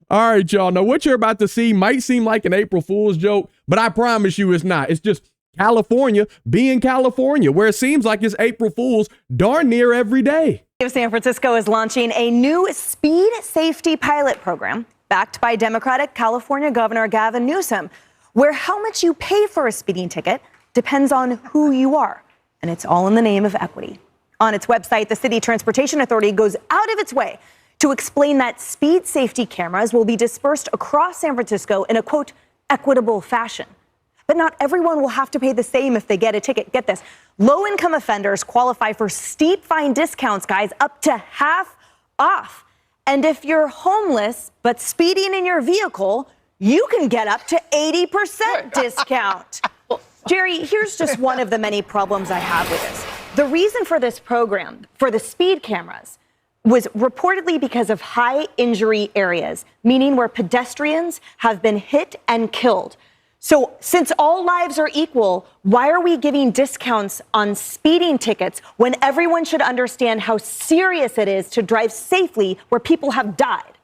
All right, y'all. Now, what you're about to see might seem like an April Fool's joke, but I promise you it's not. It's just California being California, where it seems like it's April Fool's darn near every day. San Francisco is launching a new speed safety pilot program backed by Democratic California Governor Gavin Newsom, where how much you pay for a speeding ticket depends on who you are. And it's all in the name of equity. On its website, the City Transportation Authority goes out of its way to explain that speed safety cameras will be dispersed across San Francisco in a, quote, equitable fashion. But not everyone will have to pay the same if they get a ticket. Get this. Low-income offenders qualify for steep fine discounts, guys, up to half off. And if you're homeless but speeding in your vehicle, you can get up to 80% discount. Jerry, here's just one of the many problems I have with this. The reason for this program, for the speed cameras, was reportedly because of high injury areas, meaning where pedestrians have been hit and killed. So since all lives are equal, why are we giving discounts on speeding tickets when everyone should understand how serious it is to drive safely where people have died?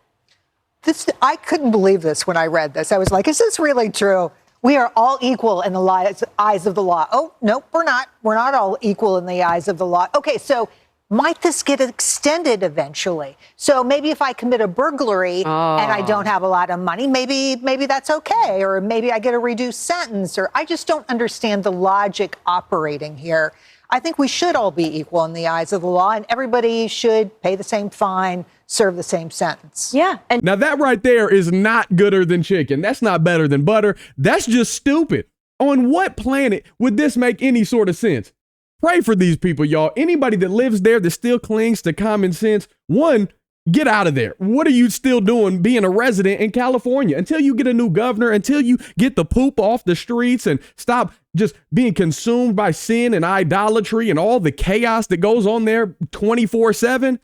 I couldn't believe this when I read this. I was like, is this really true? We are all equal in the eyes of the law. Oh, no, we're not. We're not all equal in the eyes of the law. Okay, so might this get extended eventually? So maybe if I commit a burglary and I don't have a lot of money, maybe that's okay. Or maybe I get a reduced sentence. Or I just don't understand the logic operating here. I think we should all be equal in the eyes of the law, and everybody should pay the same fine, serve the same sentence. Yeah. And now that right there is not gooder than chicken. That's not better than butter. That's just stupid. On what planet would this make any sort of sense? Pray for these people, y'all. Anybody that lives there that still clings to common sense, one, get out of there. What are you still doing being a resident in California? Until you get a new governor, until you get the poop off the streets and stop just being consumed by sin and idolatry and all the chaos that goes on there 24/7.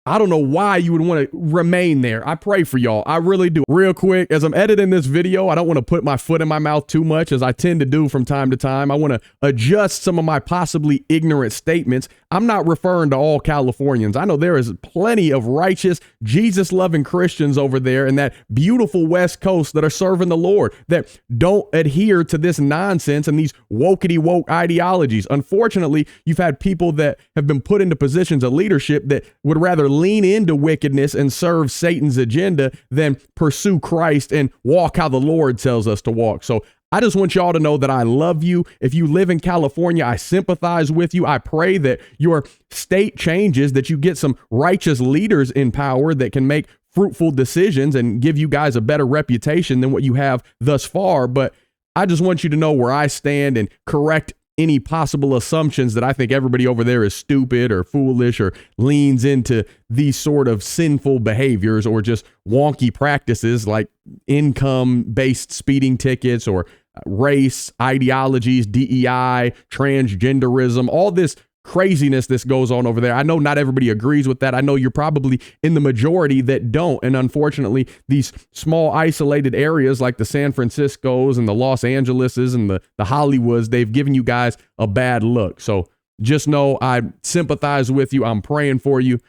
I don't know why you would want to remain there. I pray for y'all. I really do. Real quick, as I'm editing this video, I don't want to put my foot in my mouth too much, as I tend to do from time to time. I want to adjust some of my possibly ignorant statements. I'm not referring to all Californians. I know there is plenty of righteous, Jesus-loving Christians over there in that beautiful West Coast that are serving the Lord, that don't adhere to this nonsense and these wokety-woke ideologies. Unfortunately, you've had people that have been put into positions of leadership that would rather lean into wickedness and serve Satan's agenda than pursue Christ and walk how the Lord tells us to walk. So I just want y'all to know that I love you. If you live in California, I sympathize with you. I pray that your state changes, that you get some righteous leaders in power that can make fruitful decisions and give you guys a better reputation than what you have thus far. But I just want you to know where I stand and correct any possible assumptions that I think everybody over there is stupid or foolish or leans into these sort of sinful behaviors or just wonky practices like income-based speeding tickets or race, ideologies, DEI, transgenderism, all this craziness this goes on over there. I know not everybody agrees with that. I know you're probably in the majority that don't. And unfortunately, these small isolated areas like the San Franciscos and the Los Angeleses and the Hollywoods, they've given you guys a bad look. So just know I sympathize with you. I'm praying for you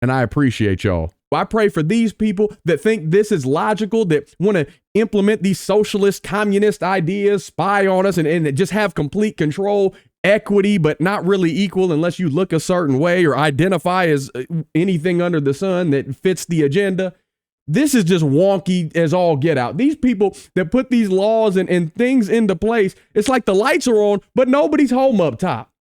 and I appreciate y'all. I pray for these people that think this is logical, that want to implement these socialist, communist ideas, spy on us and just have complete control. Equity, but not really equal unless you look a certain way or identify as anything under the sun that fits the agenda. This is just wonky as all get out. These people that put these laws and things into place, it's like the lights are on, but nobody's home up top.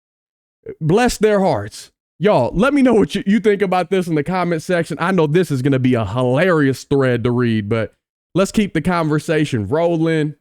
Bless their hearts. Y'all, let me know what you think about this in the comment section. I know this is going to be a hilarious thread to read, but let's keep the conversation rolling.